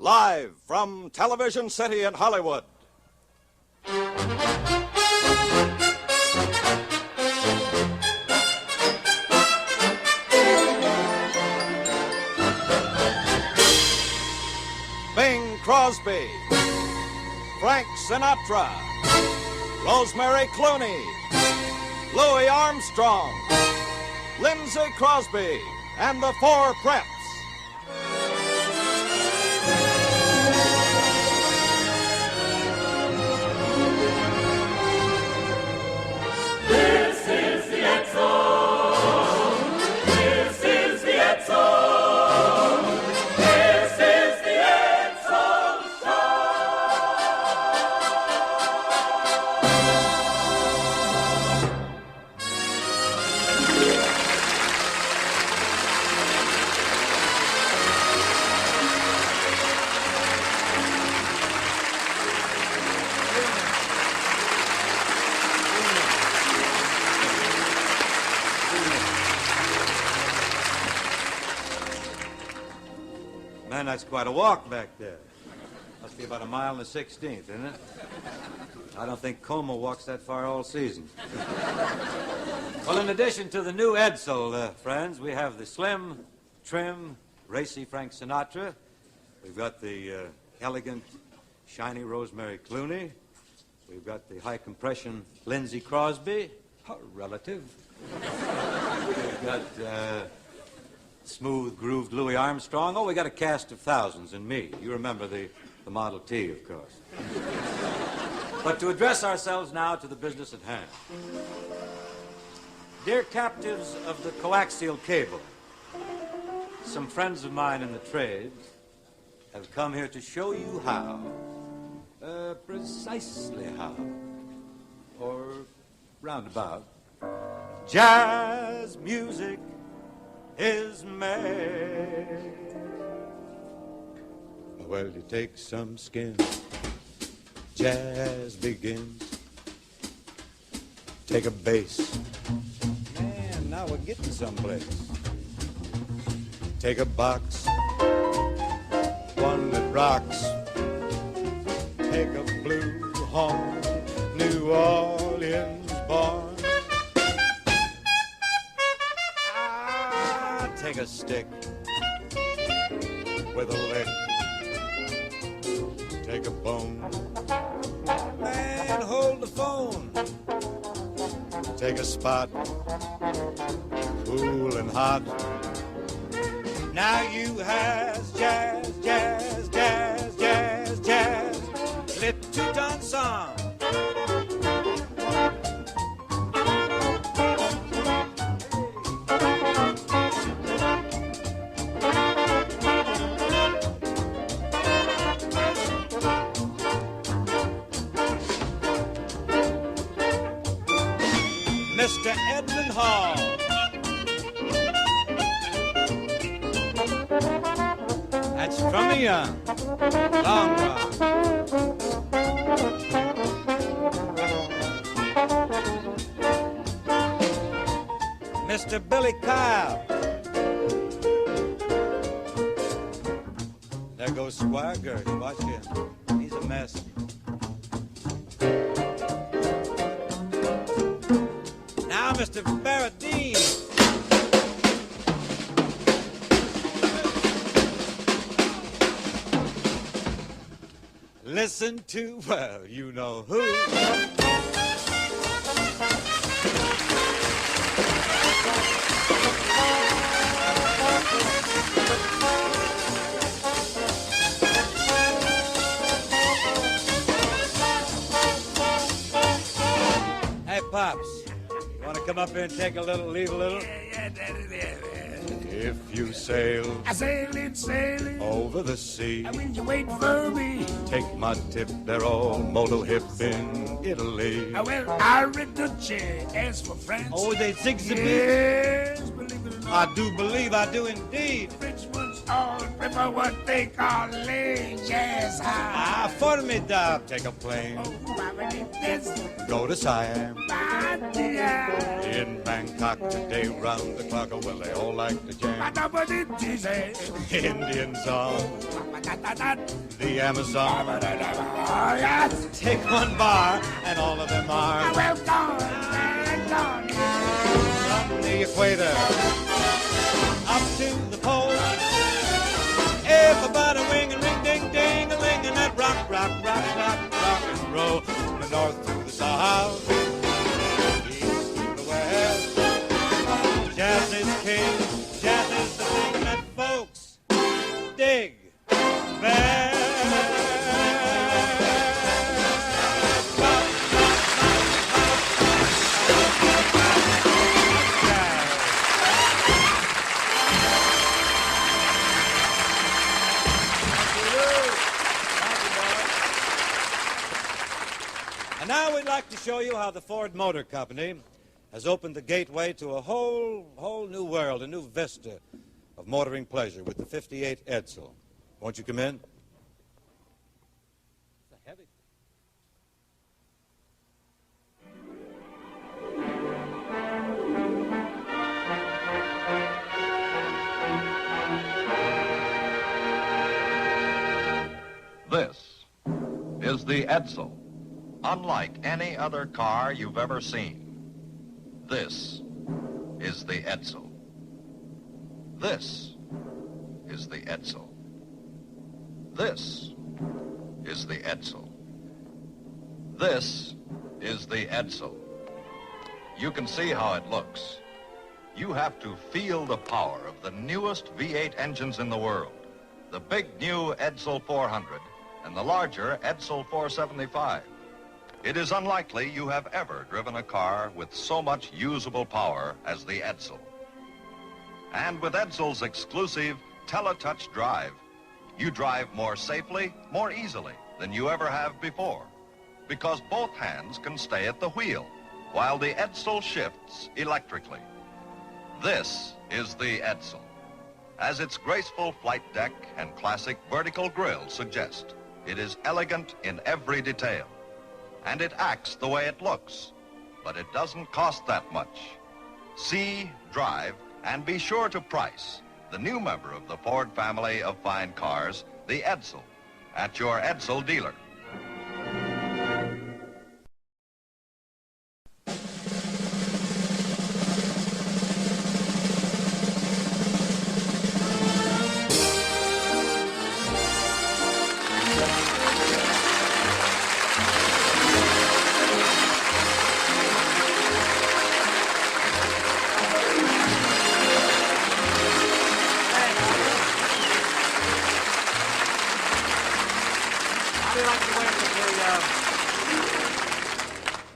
Live from Television City in Hollywood. Bing Crosby, Frank Sinatra, Rosemary Clooney, Louis Armstrong, Lindsay Crosby, and the Four Preps. This is the EDSEL. This is the EDSEL. This is the EDSEL Show. Man, that's quite a walk back there. Must be about 1 mile and 1/16, isn't it? I don't think Como walks that far all season. Well, in addition to the new EDSEL, friends, we have the slim, trim, racy Frank Sinatra. We've got the elegant, shiny Rosemary Clooney. We've got the high-compression Lindsay Crosby, a relative. We've got smooth-grooved Louis Armstrong. Oh, we got a cast of thousands and me. You remember the Model T, of course. But to address ourselves now to the business at hand. Dear captives of the coaxial cable, some friends of mine in the trade have come here to show you how, precisely how, or roundabout, jazz music is made. Well, you take some skin, jazz begins. Take a bass, man, now we're getting someplace. Take a box, one that rocks. Take a blue horn, New Orleans born. Take a stick with a lick. Take a bone, man, hold the phone. Take a spot, cool and hot. Now you has jazz, jazz, jazz, jazz, jazz. Little done song. Mr. Edmund Hall. That's from a young, long rock. Mr. Billy Kyle. There goes Squire Gersh. Watch him. He's a mess. Now, Mr. Barradine. Listen to, well, you know who. Hey, Pops. Want to come up here and take a little, leave a little? Yeah, If you sail sailing over the sea, and when you wait for me, take my tip, they're all moto hip in Italy. well, I Reduce, as for France. Oh, they six a bit. Yes, believe it or not. I do believe, I do indeed. French ones all prefer what they call les jazz high. Ah, formidable. Take a plane, Oh, I believe this. go to Siam. Bye, dear. In Bangkok today, round the clock, well, they all like to jam. Indian song, the Amazon. Take one bar, and all of them are Well gone. from the equator up to the pole. Everybody wing and ring, ding, ding, a ling, and that rock, rock, rock, rock, rock and roll. From the north to the south, east to the west. Jazz is king, jazz is the thing that folks dig best. And now we'd like to show you how the Ford Motor Company has opened the gateway to a whole new world, a new vista of motoring pleasure with the 58 Edsel. Won't you come in? It's a heavy. This is the Edsel, unlike any other car you've ever seen. This is the Edsel. This is the Edsel. This is the Edsel. This is the Edsel. You can see how it looks. You have to feel the power of the newest V8 engines in the world. The big new Edsel 400 and the larger Edsel 475. It is unlikely you have ever driven a car with so much usable power as the Edsel. And with Edsel's exclusive TeleTouch Drive, you drive more safely, more easily than you ever have before, because both hands can stay at the wheel while the Edsel shifts electrically. This is the Edsel, as its graceful flight deck and classic vertical grille suggest. It is elegant in every detail, and it acts the way it looks, but it doesn't cost that much. See, drive, and be sure to price the new member of the Ford family of fine cars, the Edsel, at your Edsel dealer.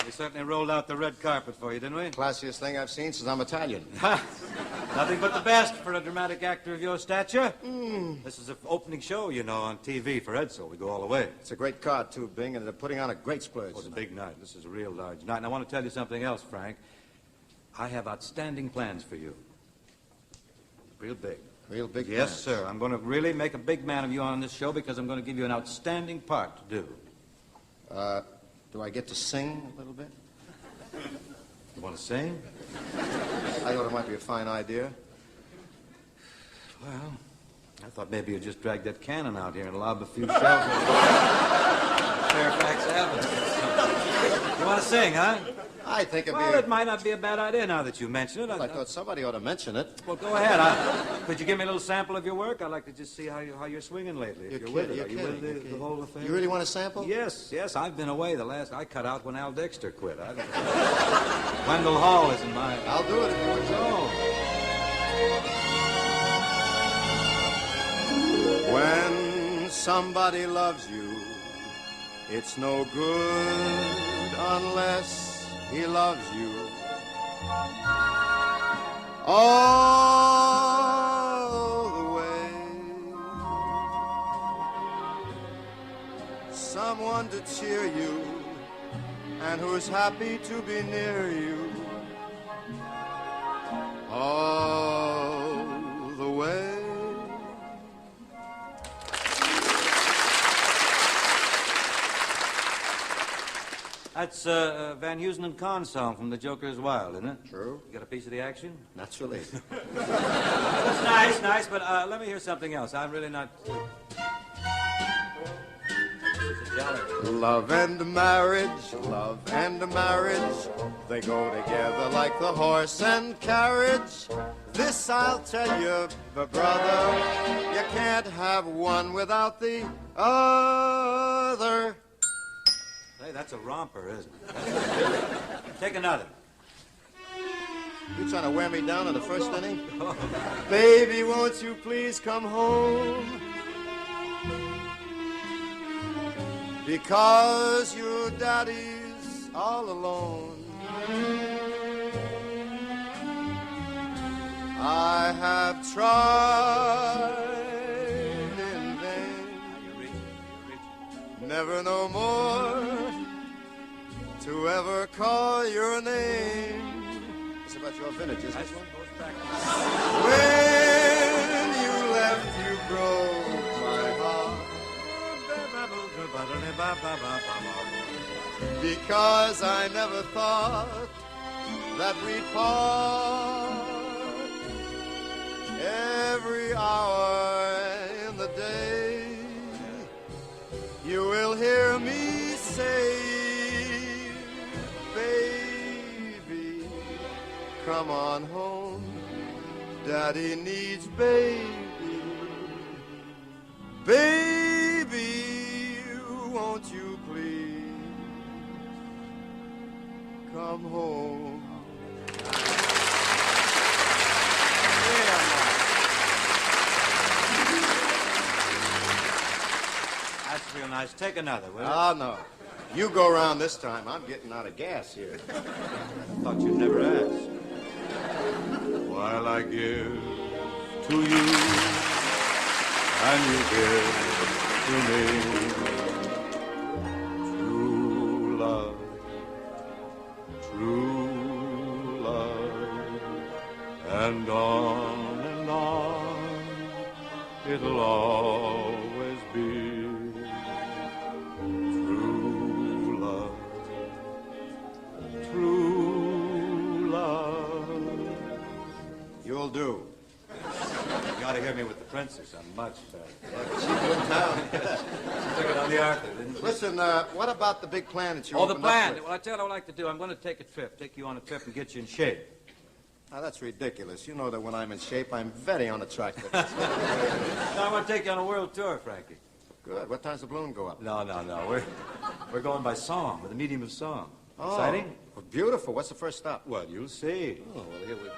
We certainly rolled out the red carpet for you, didn't we? Classiest thing I've seen since I'm Italian. Nothing but the best for a dramatic actor of your stature. This is the opening show, you know, on TV for Edsel. We go all the way. It's a great car, too, Bing, and they're putting on a great splurge. Oh, it's a big night. This is a real large night. And I want to tell you something else, Frank. I have outstanding plans for you. Real big. Real big Yes, plans. sir. I'm going to really make a big man of you on this show because I'm going to give you an outstanding part to do. Do I get to sing a little bit? You want to sing? I thought it might be a fine idea. Well, I thought maybe you'd just drag that cannon out here and lob a few shells at Fairfax Avenue. You want to sing, huh? I think it'd Well, be... it might not be a bad idea now that you mention it. Well, I thought somebody ought to mention it. Well, go ahead. Could you give me a little sample of your work? I'd like to just see how you're swinging lately. If You're with kidding, it. Are you you're with kidding, the whole affair? You really want a sample? Yes. I've been away. I cut out when Al Dexter quit. Wendell Hall isn't mine. I'll do it if you want to. When somebody loves you, it's no good unless he loves you all the way. Someone to cheer you and who's happy to be near you all the way. That's Van Heusen and Kahn's song from The Joker is Wild, isn't it? True. You got a piece of the action? Naturally. It's nice, but let me hear something else. I'm really not... Love and marriage, they go together like the horse and carriage. This I'll tell you, brother, you can't have one without the other. Hey, that's a romper, isn't it? Take another. You trying to wear me down in the first inning? Baby, won't you please come home? Because your daddy's all alone. I have tried in vain. You're reaching. Never no more to ever call your name. It's about your vintage, isn't it? When you left, you broke my heart. Because I never thought that we'd part every hour in the day. You will hear me say, baby, come on home. Daddy needs baby. Baby, won't you please come home? That's real nice. Take another, will you? Ah, no. You go around this time. I'm getting out of gas here. I thought you'd never ask. While I give to you and you give to me true love, and on it'll always be true love, true love. You'll do. You gotta hear me with the princess. I'm much better. She went down. Took it on the Arthur, didn't you? Listen, what about the big plan that you Oh, the opened up plan. with? Well, I tell you what I'd like to do. I'm going to take a trip. Take you on a trip and get you in shape. Now, that's ridiculous. You know that when I'm in shape, I'm very unattractive. No, I want to take you on a world tour, Frankie. Good. What time's the balloon go up? No. We're going by song, with a medium of song. Oh, Exciting? well, beautiful. What's the first stop? Well, you'll see. Oh, well, here we go.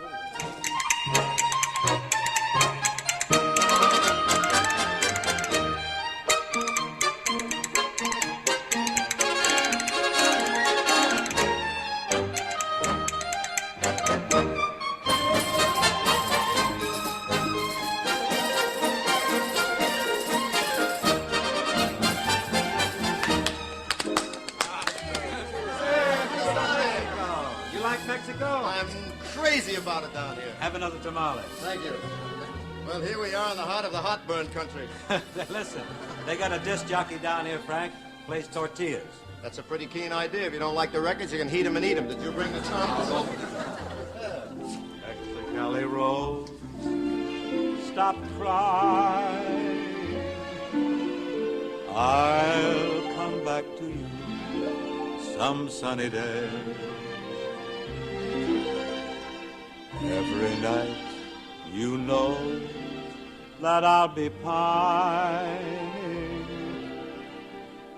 You like Mexico? I'm crazy about it down here. Have another tamale. Thank you. Well, here we are in the heart of the hot-burn country. Listen, they got a disc jockey down here, Frank. Plays tortillas. That's a pretty keen idea. If you don't like the records, you can heat them and eat them. Did you bring the towels? Mexicali Rose, stop crying. I'll come back to you some sunny day. Every night, you know that I'll be pining.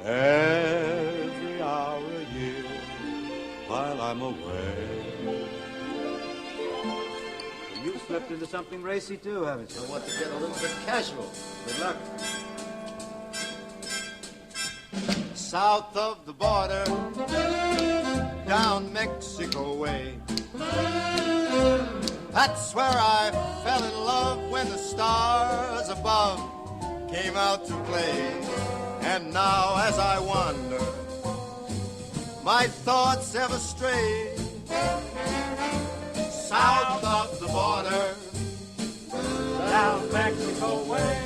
Every hour a year while I'm away. You slipped into something racy, too, haven't you? I want to get a little bit casual. Good luck. South of the border, down Mexico way. That's where I fell in love when the stars above came out to play. And now as I wander, my thoughts ever stray. South of the border, Down Mexico way.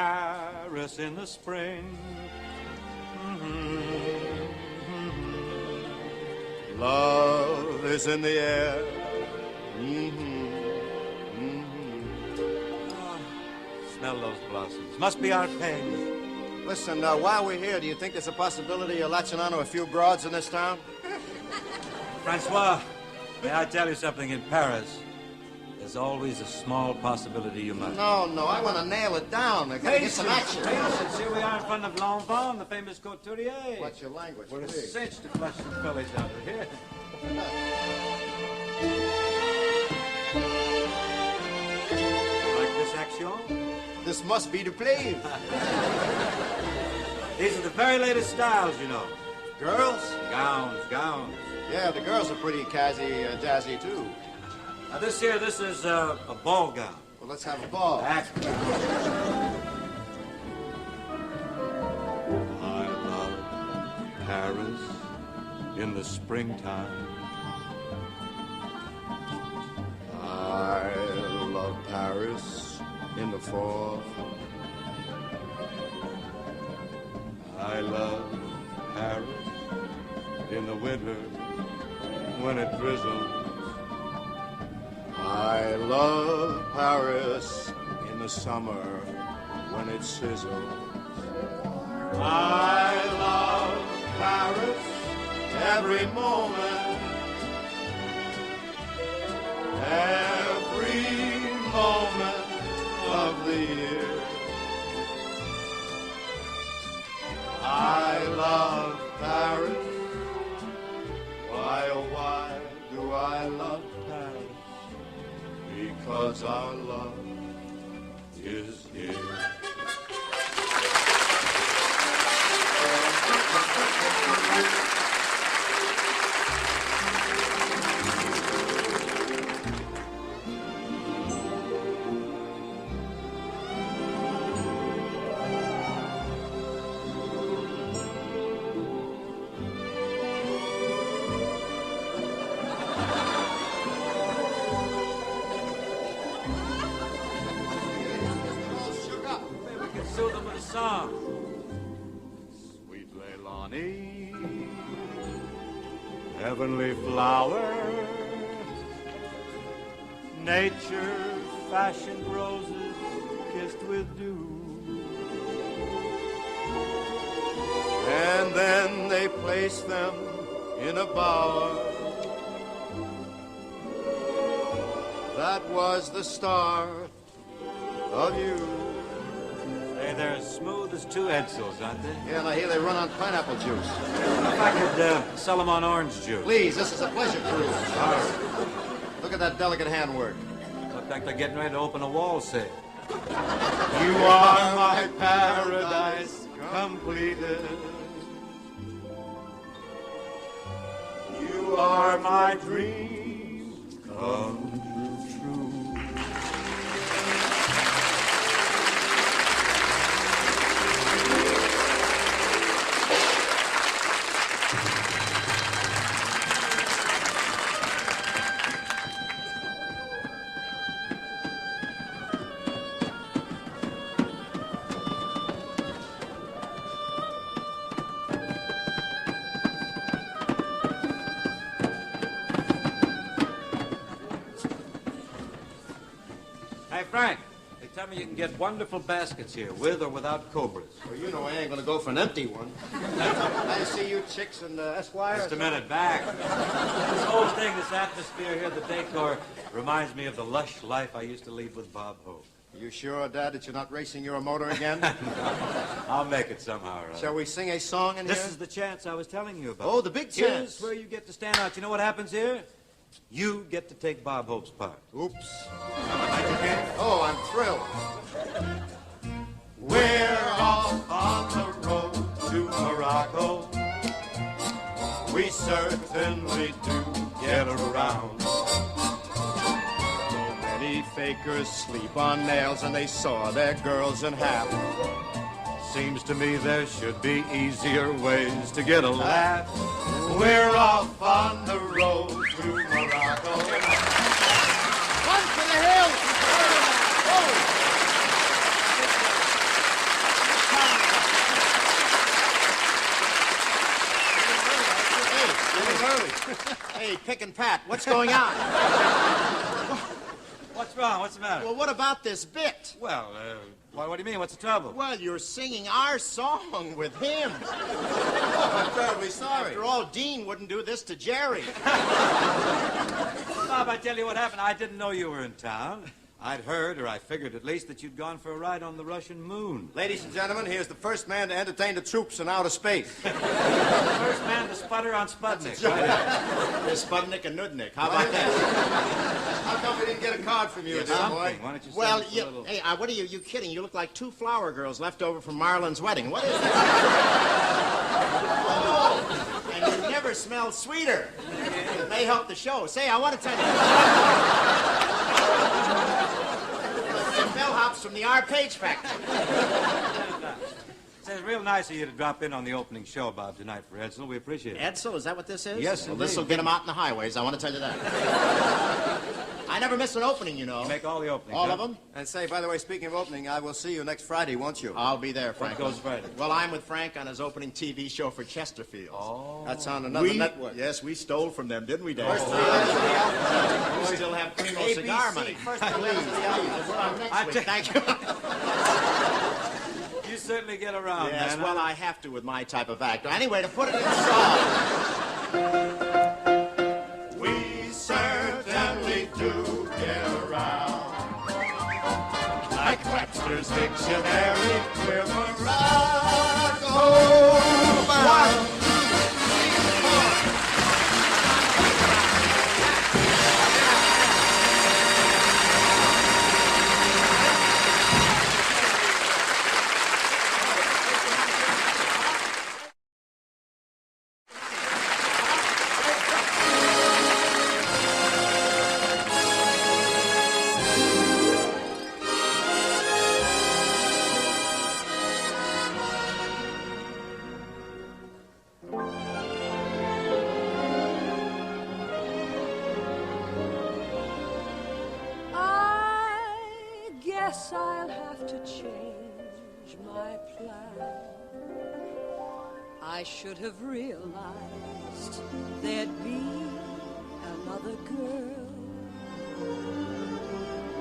Paris in the spring. Love is in the air. Smell those blossoms. Must be our peg. Listen, while we're here, do you think there's a possibility of latching onto a few broads in this town? Francois, may I tell you something? In Paris, there's always a small possibility you might. No, I want to nail it down. I gotta get some action. Patience. Here we are in front of L'Enfant, the famous couturier. What's your language? We're a please? cinch to flush some fellas out of here. Like this action? This must be the play. These are the very latest styles, you know. Girls? Gowns. Yeah, the girls are pretty jazzy, too. Now, this is a ball gown. Well, let's have a ball. I love Paris in the springtime. I love Paris in the fall. I love Paris in the winter when it drizzles. I love Paris in the summer when it sizzles. I love Paris every moment. Every moment of the year. I love Paris. Why, oh why do I love Paris? Because our love is here. Song. Sweet Leilani, heavenly flower, nature fashioned roses kissed with dew. And then they placed them in a bower. That was the start of you. Hey, they're as smooth as two Edsels, aren't they? Yeah, and I hear they run on pineapple juice. If I could sell them on orange juice. Please, this is a pleasure cruise. All right. Look at that delicate handwork. Look like they're getting ready to open a wall sale. You are my paradise completed. You are my dream come true. Hey, Frank, they tell me you can get wonderful baskets here, with or without cobras. Well, you know I ain't gonna go for an empty one. I see you chicks and Esquire. Just a minute, back. This whole thing, this atmosphere here, the decor, reminds me of the lush life I used to lead with Bob Hope. You sure, Dad, that you're not racing your motor again? I'll make it somehow, right? Shall we sing a song in This here? is the chance I was telling you about. Oh, the big chance. Here's where you get to stand out. You know what happens here? You get to take Bob Hope's part. Oops. Thank you, Ken. Oh, I'm thrilled. We're off on the road to Morocco. We certainly do get around. So many fakers sleep on nails and they saw their girls in half. Seems to me there should be easier ways to get a laugh. We're off on the road to Morocco. Run for the hills! picking Pat. What's going on? What's wrong? What's the matter? Well, what about this bit? Well, what do you mean? What's the trouble? Well, you're singing our song with him. Oh, I'm terribly sorry. After all, Dean wouldn't do this to Jerry. Bob, I tell you what happened. I didn't know you were in town. I'd heard, or I figured at least, that you'd gone for a ride on the Russian moon. Ladies and gentlemen, here's the first man to entertain the troops in outer space. First man to sputter on Sputnik. There's Sputnik and Nudnik. How about that? How come we didn't get a card from you, dear boy? Why don't you Well, send us a little... hey, what are you kidding? You look like two flower girls left over from Marlon's wedding. What is that? Oh, and you never smelled sweeter. It may help the show. Say, I want to tell you. Bellhops from the R-Page factory. It's real nice of you to drop in on the opening show, Bob, tonight for Edsel. We appreciate it. Edsel, is that what this is? Yes, well, indeed. this will get them out in the highways, I want to tell you that. I never miss an opening, you know. You make all the openings. All huh? of them? And say, by the way, speaking of opening, I will see you next Friday, won't you? I'll be there, Frank. What goes Friday? Well, I'm with Frank on his opening TV show for Chesterfield. Oh. That's on another network. Yes, we stole from them, didn't we, Dan? First 3 letters of the alphabet. We still have Primo ABC, cigar money. first 3 letters of the alphabet. We're on next week. Thank you. You certainly get around, Yes, man. well, I have to with my type of act. Anyway, to put it in song. We certainly do get around. Like Webster's dictionary, we're Morocco bound. Guess I'll have to change my plan. I should have realized there'd be another girl.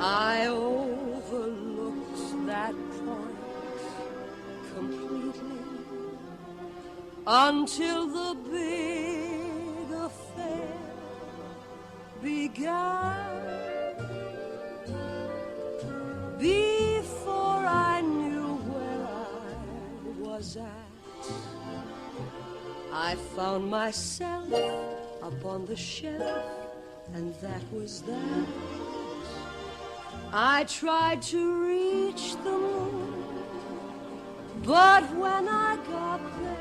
I overlooked that point completely until the big affair began. Before I knew where I was at, I found myself up on the shelf, and that was that. I tried to reach the moon, but when I got there,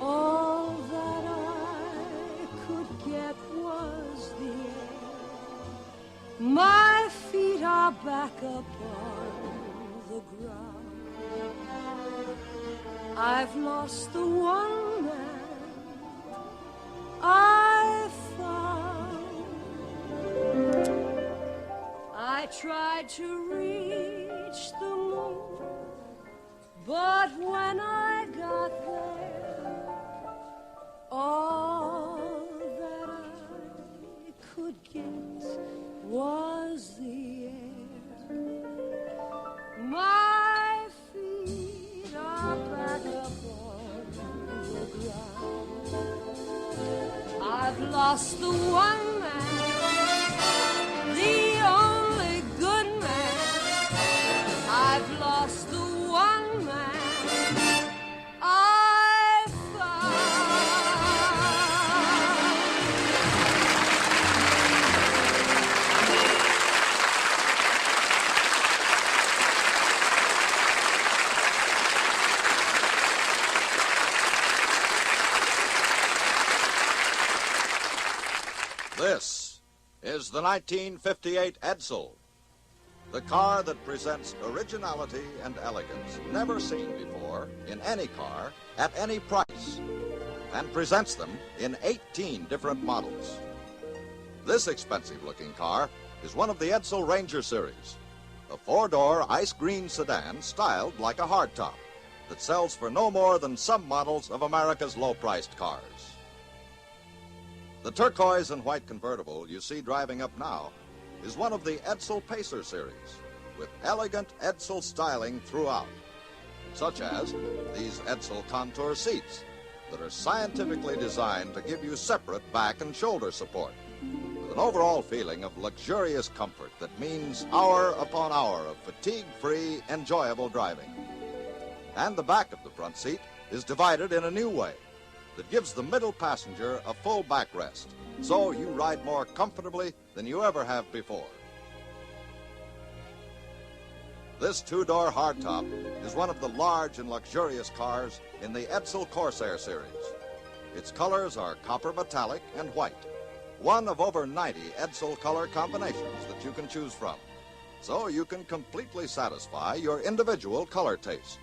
all that I could get was the air. My feet are back upon the ground. I've lost the one man I found. I tried to reach the moon, but when I got there, all that I could get was the air. My feet are back upon the ground. I've lost the one man, the only good man. I've lost the one man I found. This is the 1958 Edsel, the car that presents originality and elegance never seen before in any car at any price, and presents them in 18 different models. This expensive-looking car is one of the Edsel Ranger series, a four-door ice green sedan styled like a hardtop that sells for no more than some models of America's low-priced cars. The turquoise and white convertible you see driving up now is one of the EDSEL Pacer series, with elegant EDSEL styling throughout, such as these EDSEL contour seats that are scientifically designed to give you separate back and shoulder support, with an overall feeling of luxurious comfort that means hour upon hour of fatigue-free, enjoyable driving. And the back of the front seat is divided in a new way that gives the middle passenger a full backrest, so you ride more comfortably than you ever have before. This two-door hardtop is one of the large and luxurious cars in the EDSEL Corsair series. Its colors are copper metallic and white, one of over 90 EDSEL color combinations that you can choose from, so you can completely satisfy your individual color tastes.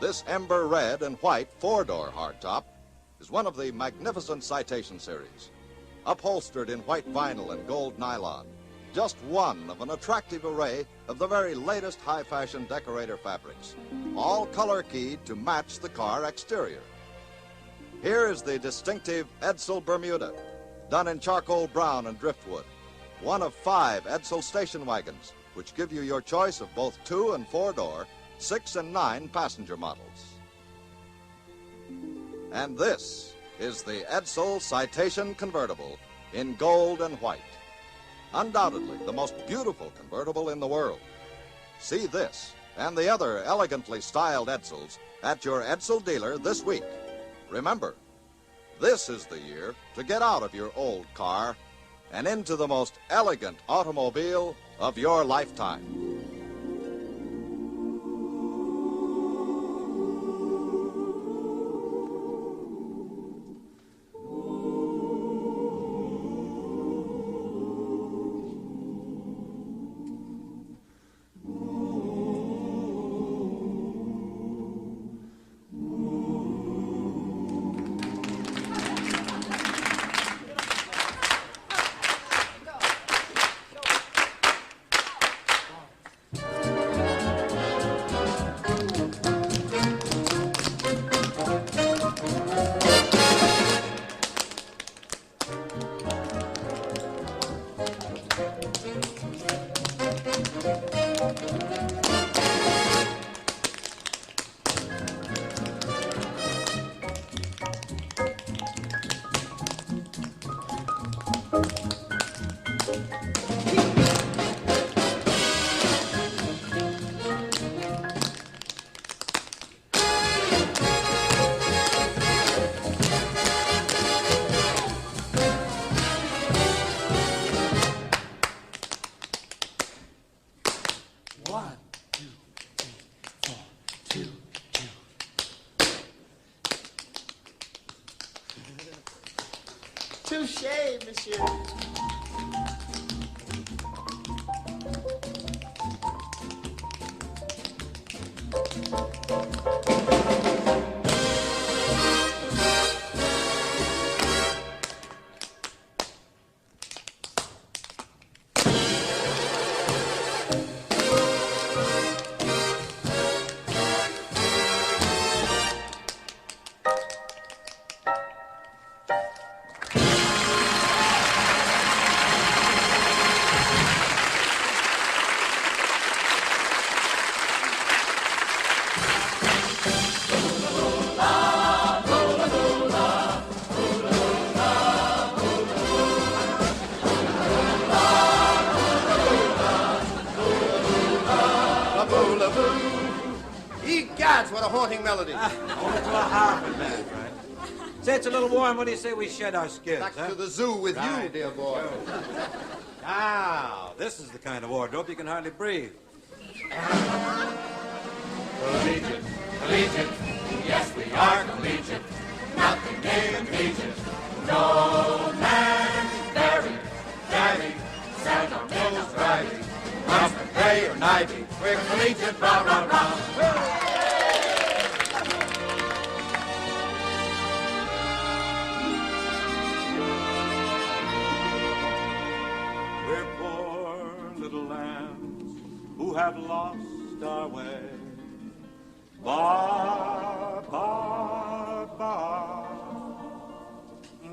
This ember red and white four-door hardtop is one of the magnificent Citation series, upholstered in white vinyl and gold nylon, just one of an attractive array of the very latest high-fashion decorator fabrics, all color-keyed to match the car exterior. Here is the distinctive EDSEL Bermuda, done in charcoal brown and driftwood, one of 5 EDSEL station wagons, which give you your choice of both 2- and 4-door, 6- and 9 passenger models. And this is the EDSEL Citation Convertible in gold and white. Undoubtedly the most beautiful convertible in the world. See this and the other elegantly styled EDSELs at your EDSEL dealer this week. Remember, this is the year to get out of your old car and into the most elegant automobile of your lifetime. Touché, monsieur. Egads, what a haunting melody. Only to a Harvard man, right? Say it's a little warm. What do you say we shed our skins? Back to the zoo with you, dear boy. Now, this is the kind of wardrobe you can hardly breathe. Collegiate, collegiate, yes we are collegiate. Nothing intermediate. No man buried, carried, sat on hills driving. Mustard, gray or navy, we're collegiate, rah, rah, rah. We're poor little lambs who have lost our way. Bar, bar, bar.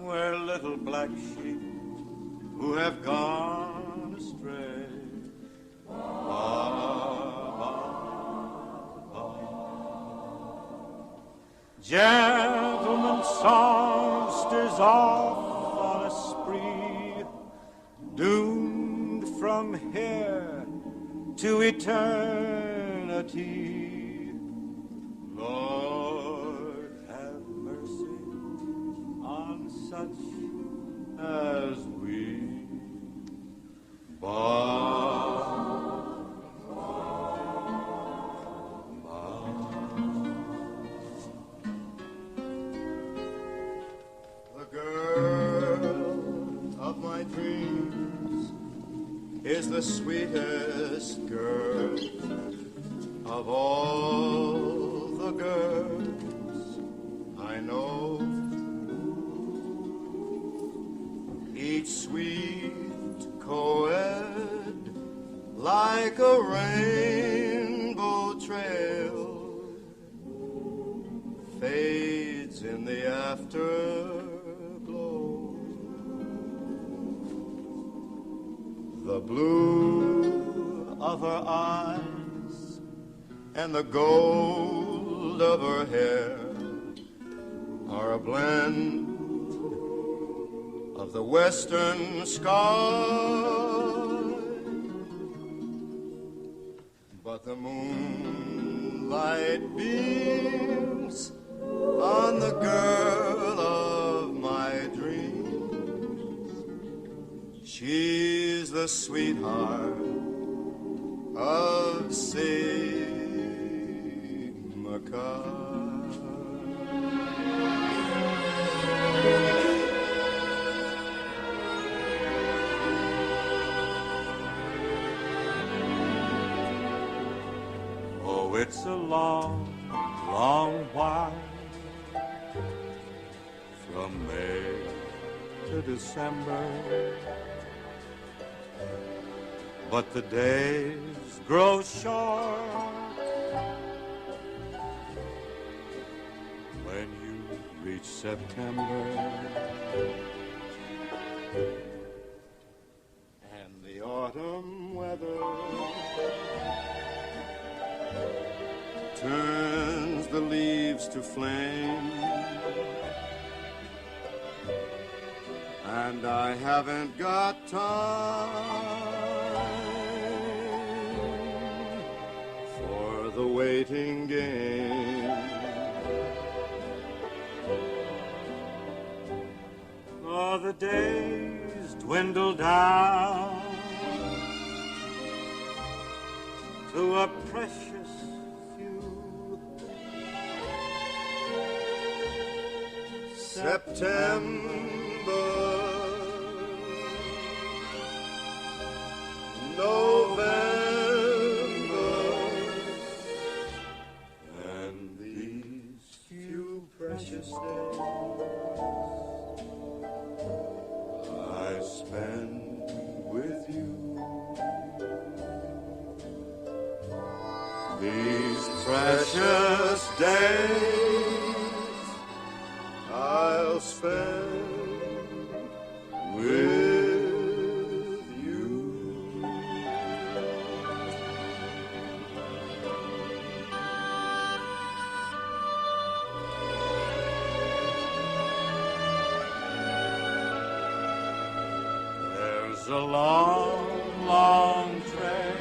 We're little black sheep who have gone astray. Ba, ba, ba. Gentleman songsters off on a spree, doomed from here to eternity. Lord, have mercy on such as we. Ba, ba, ba. The girl of my dreams is the sweetest girl of all the girls I know. Each sweet co-ed like a rainbow trail fades in the afterglow. The blue of her eyes and the gold of her hair are a blend of the western sky. But the moonlight beams on the girl of my dreams. She's the sweetheart of Sigma Chi. Oh, it's a long, long while from May to December, but the days grow short when you reach September. And the autumn weather turns the leaves to flame, and I haven't got time for the waiting game. Oh, the days dwindle down to a precious September, November, and these few precious days I spend with you. These precious days I'll spend with you. There's a long, long trail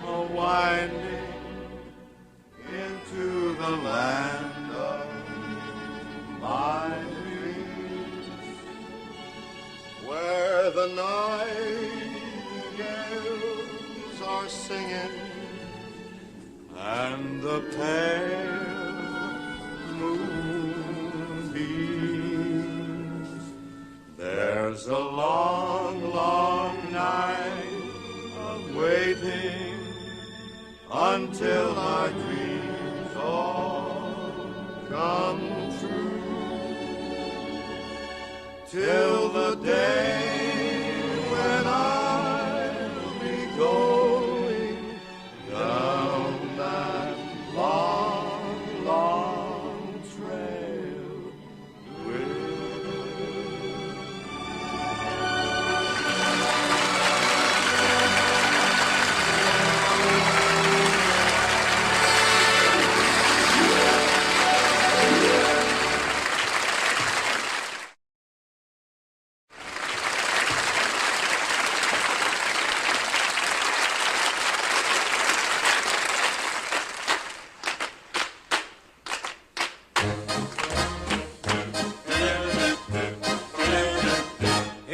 a-winding into the land of my dreams, Where the nightingales are singing and the pale moonbeams. There's a long, long night of waiting until my dreams all come true, till the day when I'll be going down that long, long trail with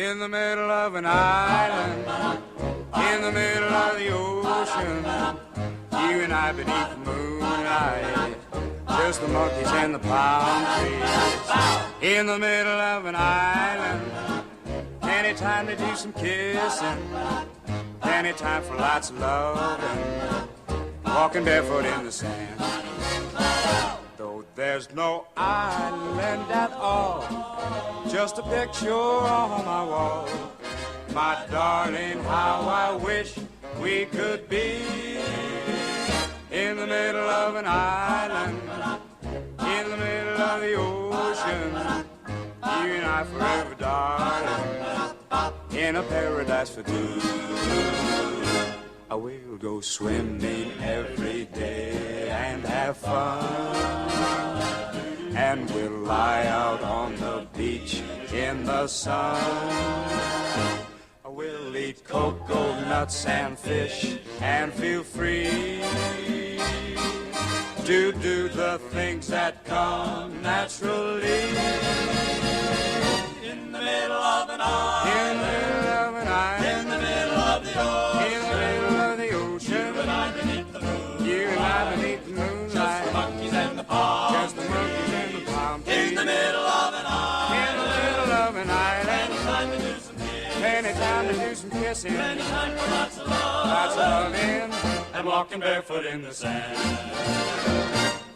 in the middle of an island, in the middle of the ocean, you and I beneath the moonlight, just the monkeys and the palm trees. In the middle of an island, any time to do some kissing, any time for lots of loving, walking barefoot in the sand. Though there's no island at all, just a picture on my wall. My darling, how I wish we could be in the middle of an island, in the middle of the ocean, you and I forever, darling, in a paradise for two. I will go swimming every day and have fun, and we'll lie out on the beach in the sun. We'll eat cocoa nuts and fish and feel free to do the things that come naturally. In the middle of an island, in the middle of an island, in the middle of the ocean, in the middle of the ocean, you and I beneath the moon, you and I beneath the moonlight, just the monkeys and the palm, just the monkeys and the palm trees. In the middle of an island, in the middle of an island, any time to do some kissing, any time for lots of loving, and walking barefoot in the sand.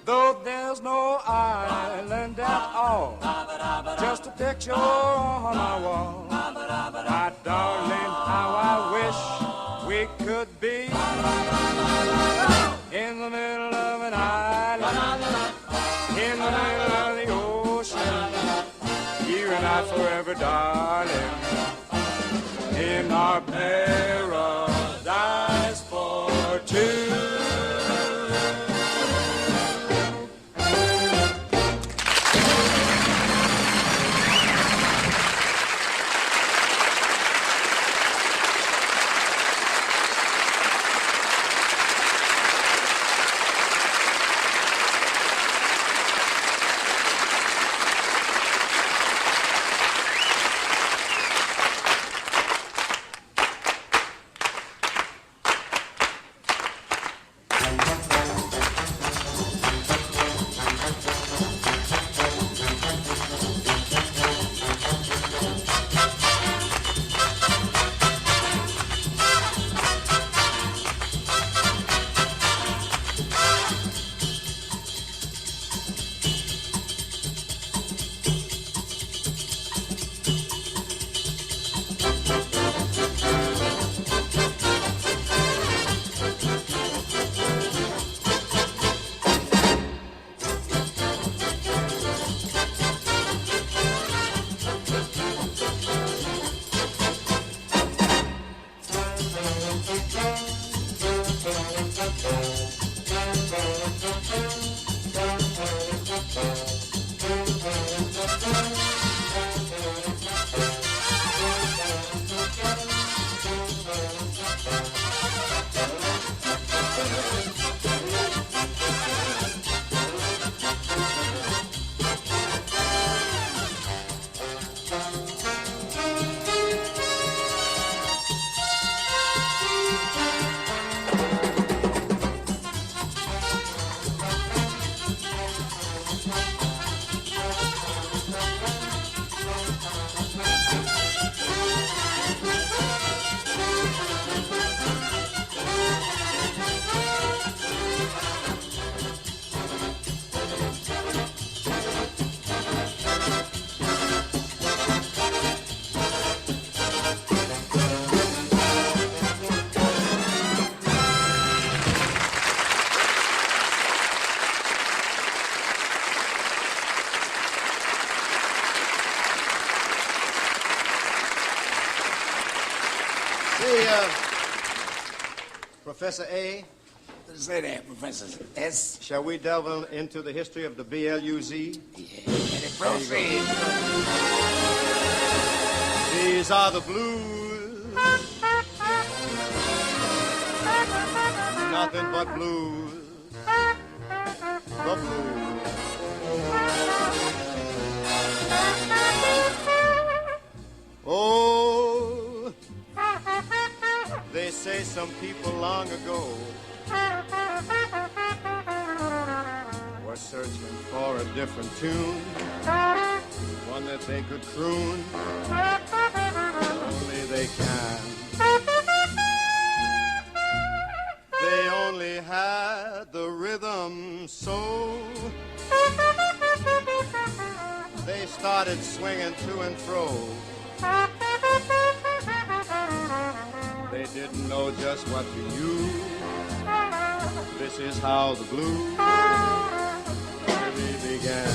Though there's no island at all, just a picture on my wall. My darling, how I wish we could be in the middle of an island, in the middle of the ocean, you and I forever, darling, in our paradise for two. Professor A. Say that, Professor S. Shall we delve into the history of the BLUZ? Yeah, and it proceed. These are the blues. Nothing but blues. The blues. Oh, say some people long ago were searching for a different tune, one that they could croon, only they can. They only had the rhythm soul. They started swinging to and fro. They didn't know just what to use. This is how the blues really began.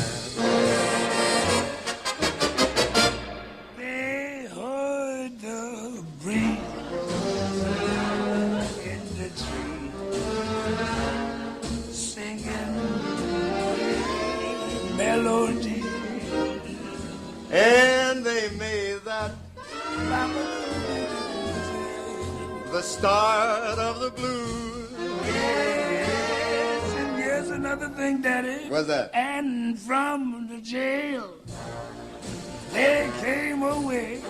They heard the breeze in the tree singing melody, And they made that the start of the blues. Yes, and here's another thing, Daddy. What's that? And from the jail, they came away,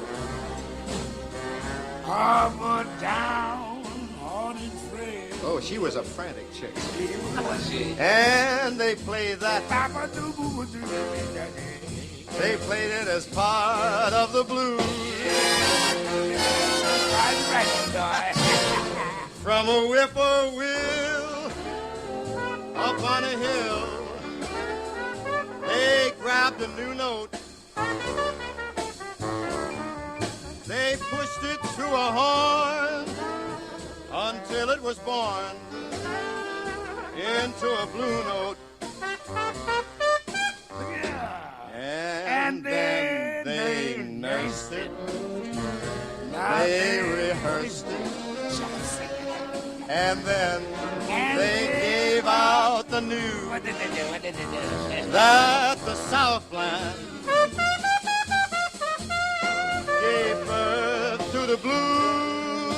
harbor down, hearted frail. Oh, she was a frantic chick. Was she? And they played that. They played it as part of the blues. From a whippoorwill up on a hill, they grabbed a new note. They pushed it through a horn until it was born into a blue note. And then they nursed it. They rehearsed it. And then they gave out the news that the Southland gave birth to the blues.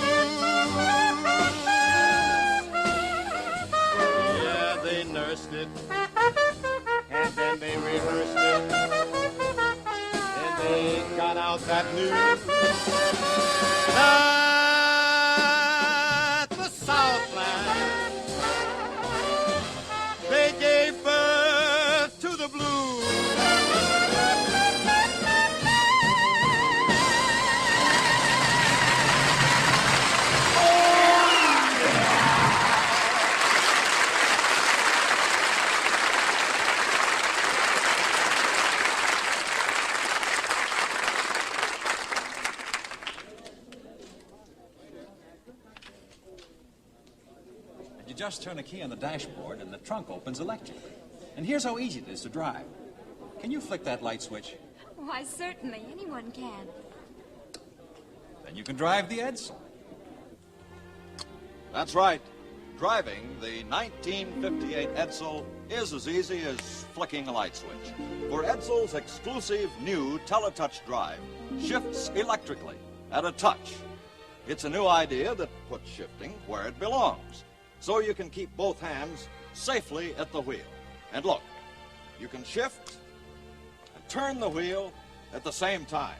Yeah, they nursed it. And then they rehearsed it. And they got out that news that the Southland, they gave birth to the blues. Just turn a key on the dashboard and the trunk opens electrically. And here's how easy it is to drive. Can you flick that light switch? Why, certainly. Anyone can. Then you can drive the EDSEL. That's right. Driving the 1958 EDSEL is as easy as flicking a light switch. For EDSEL's exclusive new Teletouch drive shifts electrically at a touch. It's a new idea that puts shifting where it belongs, so you can keep both hands safely at the wheel. And look, you can shift and turn the wheel at the same time,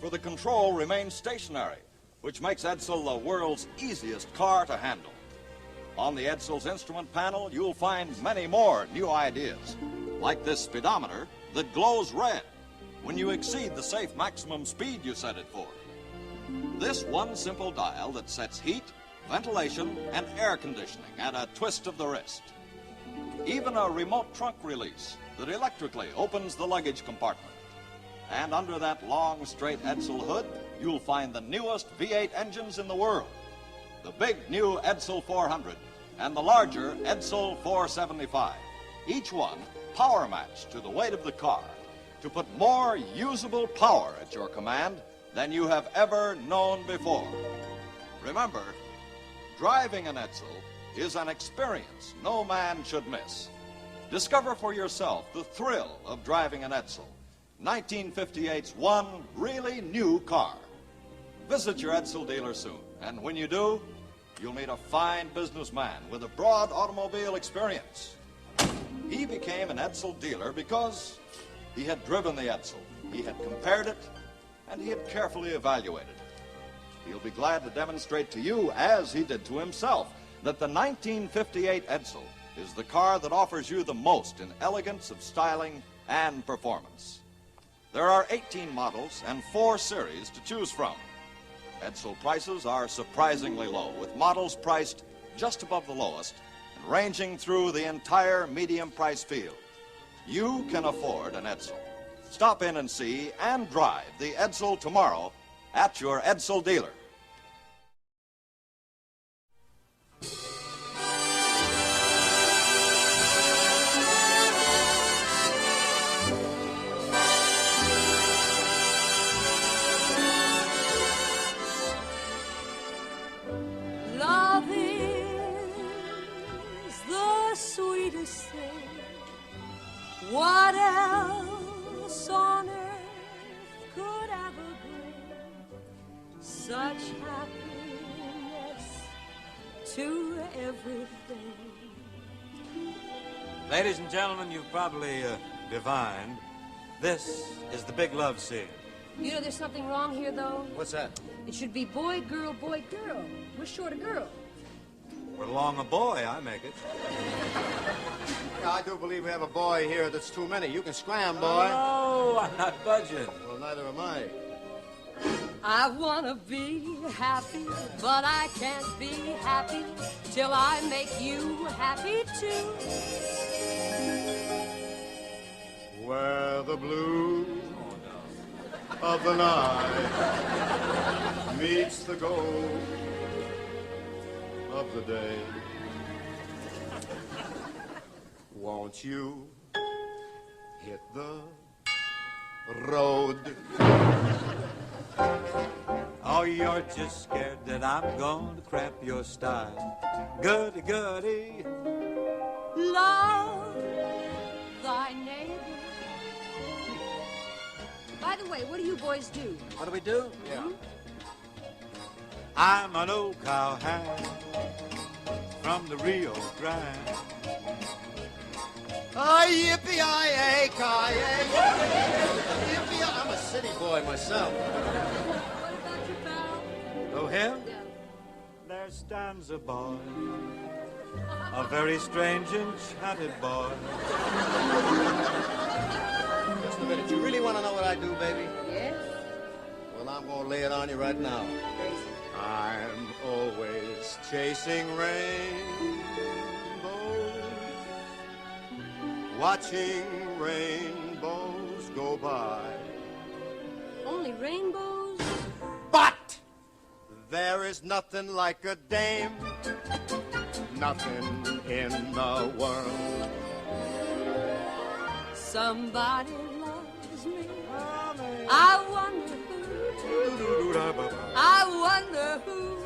for the control remains stationary, which makes EDSEL the world's easiest car to handle. On the EDSEL's instrument panel, you'll find many more new ideas, like this speedometer that glows red when you exceed the safe maximum speed you set it for. This one simple dial that sets heat, ventilation, and air conditioning at a twist of the wrist. Even a remote trunk release that electrically opens the luggage compartment. And under that long, straight EDSEL hood, you'll find the newest V8 engines in the world. The big new EDSEL 400 and the larger EDSEL 475. Each one power matched to the weight of the car to put more usable power at your command than you have ever known before. Remember, driving an EDSEL is an experience no man should miss. Discover for yourself the thrill of driving an EDSEL, 1958's one really new car. Visit your EDSEL dealer soon, and when you do, you'll meet a fine businessman with a broad automobile experience. He became an EDSEL dealer because he had driven the EDSEL, he had compared it, and he had carefully evaluated it. he'll be glad to demonstrate to you, as he did to himself, that the 1958 Edsel is the car that offers you the most in elegance of styling and performance. There are 18 models and 4 series to choose from. Edsel prices are surprisingly low, with models priced just above the lowest and ranging through the entire medium price field. You can afford an Edsel. Stop in and see and drive the Edsel tomorrow at your Edsel dealer. Love is the sweetest thing. What else on earth could ever bring such happiness to everything? Ladies and gentlemen, you've probably divined this is the big love scene. You know there's something wrong here, though? What's that? It should be boy, girl, boy, girl. We're short a girl. We're long a boy, I make it. Yeah, I do believe we have a boy here that's too many. You can scram, boy. No, I'm not budging. Well, neither am I. I wanna be happy, but I can't be happy till I make you happy too. Where the blue of the night meets the gold of the day. Won't you hit the road? Oh, you're just scared that I'm going to crap your style. Goody, goody. Love thy neighbor. By the way, what do you boys do? What do we do? Yeah. I'm an old cowhand from the Rio Grande. Yippee-yi-yay-ki-yay. Yippee, I'm a city boy myself. What about your pal? Oh, him? Yeah. There stands a boy, a very strange enchanted boy. Just a minute. You really want to know what I do, baby? Yes? Well, I'm going to lay it on you right now. I'm always chasing rainbows, watching rainbows go by. Only rainbows? But there is nothing like a dame, nothing in the world. Somebody loves me. I wonder who. I wonder who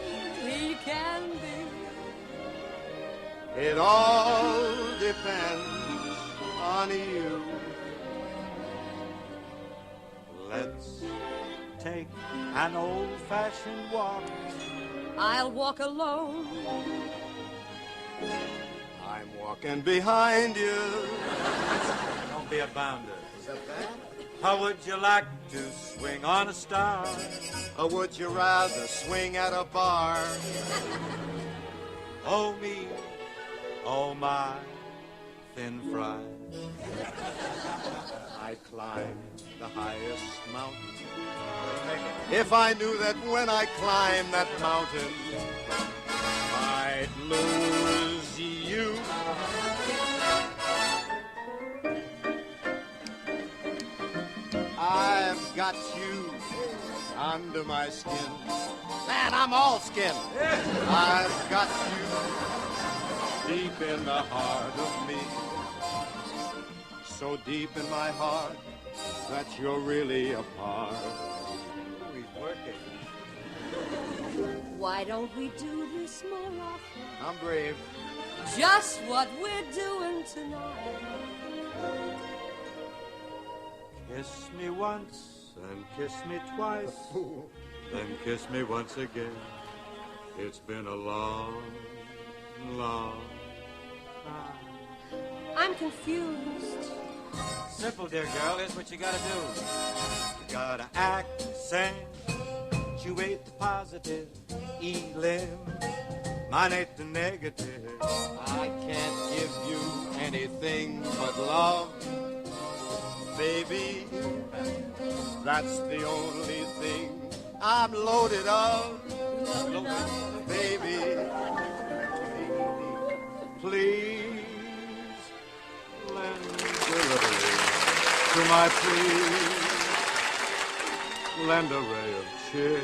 he can be. It all depends on you. Let's take an old-fashioned walk. I'll walk alone. I'm walking behind you. Don't be a bounder. Is that bad? How would you like to swing on a star? Or would you rather swing at a bar? Oh, me, oh, my thin fry. I'd climb the highest mountain if I knew that when I climb that mountain I'd lose you. I've got you under my skin. Man, I'm all skin. I've got you deep in the heart of me. So deep in my heart that you're really a part. Oh, he's working. Why don't we do this more often? I'm brave. Just what we're doing tonight. Kiss me once and kiss me twice, then kiss me once again. It's been a long, long time. I'm confused. Simple, dear girl. Here's what you gotta do. You gotta act, sing, punctuate the positive. Elim, minate the negative. I can't give you anything but love, baby. That's the only thing I'm loaded of, baby. Please lend a little to my plea. Lend a ray of cheer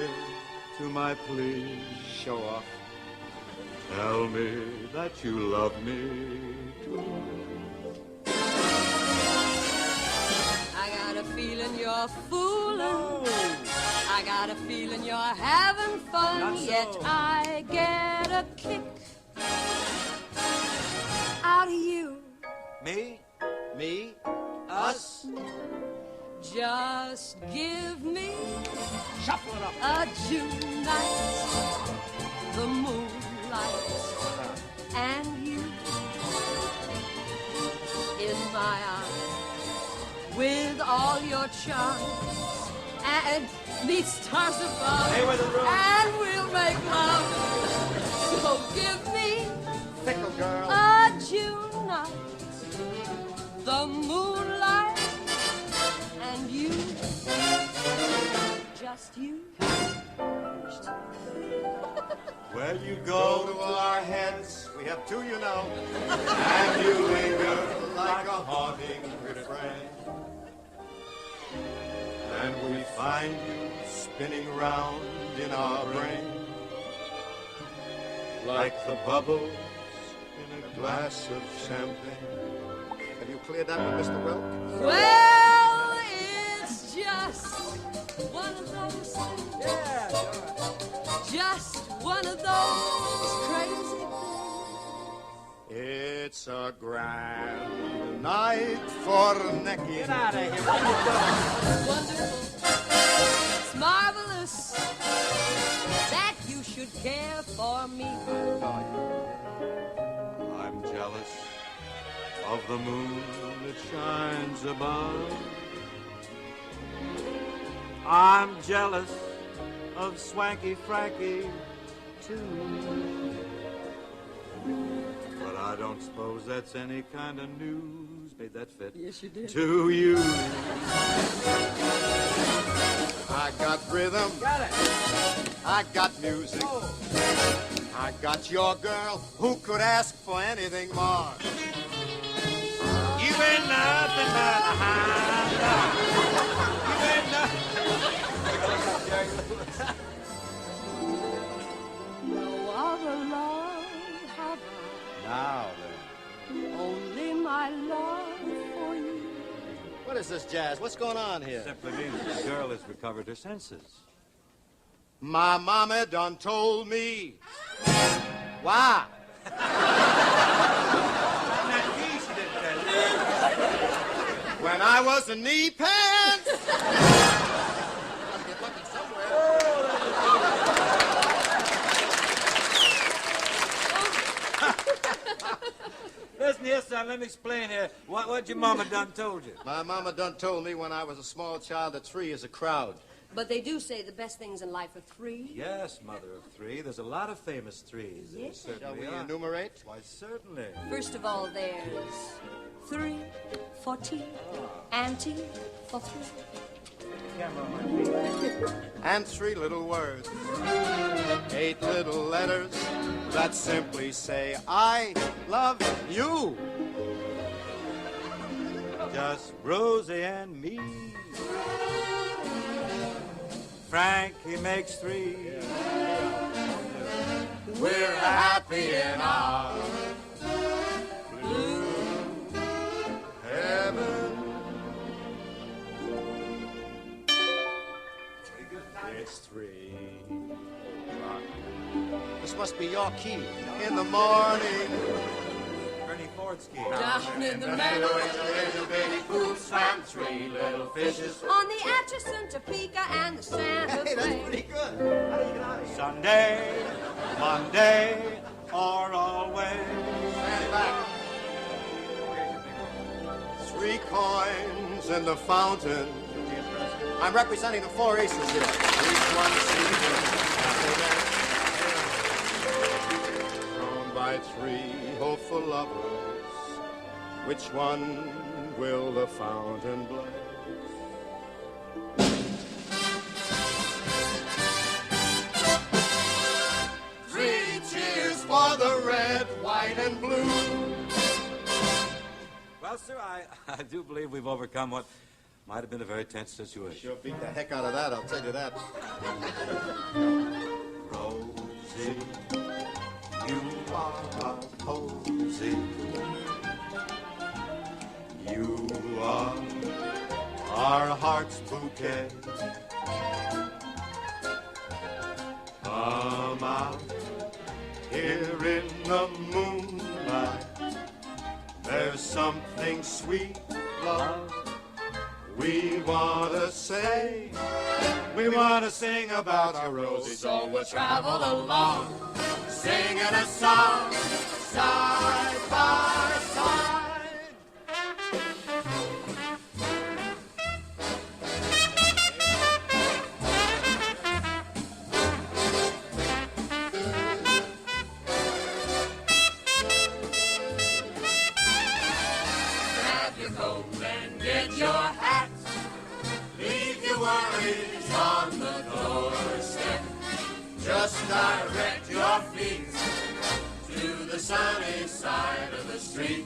to my plea. Show off. Tell me that you love me too. I got a feeling you're fooling. I got a feeling you're having fun. Not so. Yet I get a kick out of you. Me? Me? Us? Just give me Shuffle it up. a June night, the moonlight, and you in my arms with all your charms and meet stars above. Stay with the room. And we'll make love. So give me Fickle girl. a June night, the moonlight, and you, just you. Where you Go go to our heads, we have two, you know, and you linger like a haunting refrain. And we find you spinning round in our brain, like the bubbles in a glass of champagne. Have you cleared that with Mr. Wilk? Well, it's just one of those things. Yeah, Just one of those crazy things. It's a grand night for necking. Get out of here. It's wonderful. It's marvelous that you should care for me. I'm jealous of the moon that shines above. I'm jealous of Swanky Frankie, too. But I don't suppose that's any kind of news. Made that fit? Yes, you did. To you. I got rhythm. Got it. I got music. I got your girl. Who could ask for anything more? You ain't nothing but a hound dog. You ain't nothing. No other love have Now I, only my love for you. What is this jazz? What's going on here? simply means the girl has recovered her senses. My mama done told me. Why? When I was in knee pants. Listen here, son, let me explain here. What your mama done told you? My mama done told me when I was a small child that three is a crowd. But they do say the best things in life are three. Yes, mother of three. There's a lot of famous threes. There Yes. certainly Shall we are. enumerate? Why, certainly. First of all, there's 3 for tea, and tea for three. And 3 little words. 8 little letters that simply say, I love you. Just Rosie and me. Frank, he makes 3. We're happy in our blue heaven. It's 3 o'clock. This must be your key. In the morning. Bernie Ford's key. Down in the meadow, Little bitty pool swam 3 little fishes. on the Atchison, Topeka, and the Santa Fe. good. How do you get out of here? Sunday, Monday, or always. Stand back. 3 coins in the fountain. I'm representing the 4 aces here. Each one sees thrown by 3 hopeful lovers. Which one will the fountain bless? For the red, white, and blue. Well, sir, I do believe we've overcome what might have been a very tense situation. Sure beat the heck out of that, I'll tell you that. Rosie, you are a posy. You are our heart's bouquet. Come out here in the moonlight. There's something sweet, love, we want to say. We want to sing about our Rosie. So we'll travel along, singing a song, side by side. Just direct your feet to the sunny side of the street.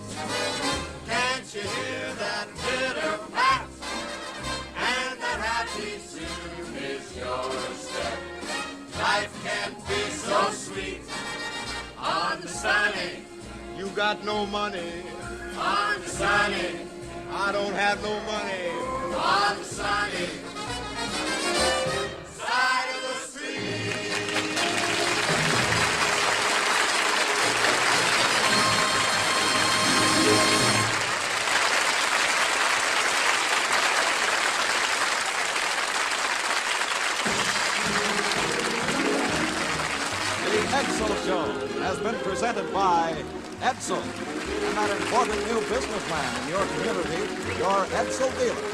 Can't you hear that bitter pat? And that happy tune is your step. Life can be so sweet on the sunny. You got no money. On the sunny. I don't have no money. On the sunny side of the street. The EDSEL Show has been presented by EDSEL, and that important new businessman in your community, your EDSEL dealer.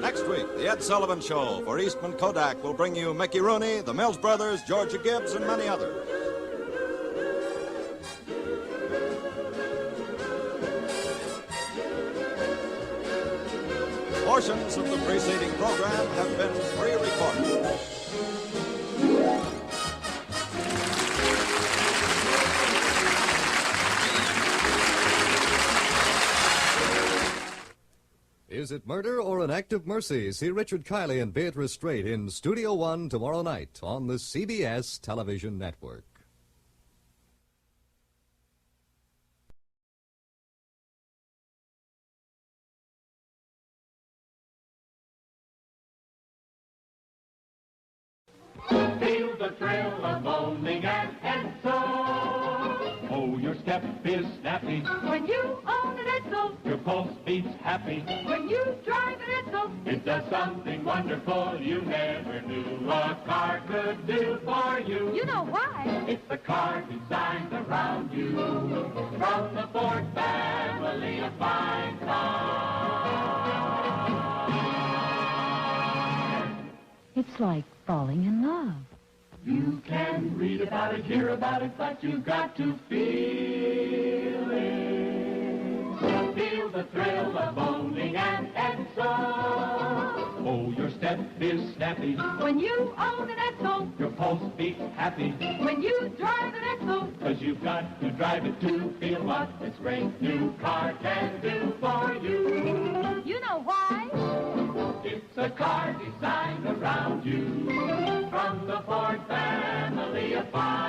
Next week, the Ed Sullivan Show for Eastman Kodak will bring you Mickey Rooney, the Mills Brothers, Georgia Gibbs, and many others. Portions of the preceding program have been pre-recorded. Is it murder or an act of mercy? See Richard Kiley and Beatrice Straight in Studio One tomorrow night on the CBS television network. Feel the thrill of owning an EDSEL. Oh, your step is snappy. When you own an EDSEL, Your pulse beats happy. when you drive an EDSEL, It does something wonderful you never knew a car could do for you. you know why? It's the car designed around you. From the Ford family of fine cars. It's like falling in love. You can read about it, hear about it, but you've got to feel it. Feel the thrill of owning an EDSEL. Oh, your step is snappy. When you own an EDSEL, Your pulse beats happy. when you drive an EDSEL, 'Cause you've got to drive it to feel what this great new car can do for you. you know why? It's a car designed around you. From the Ford fire.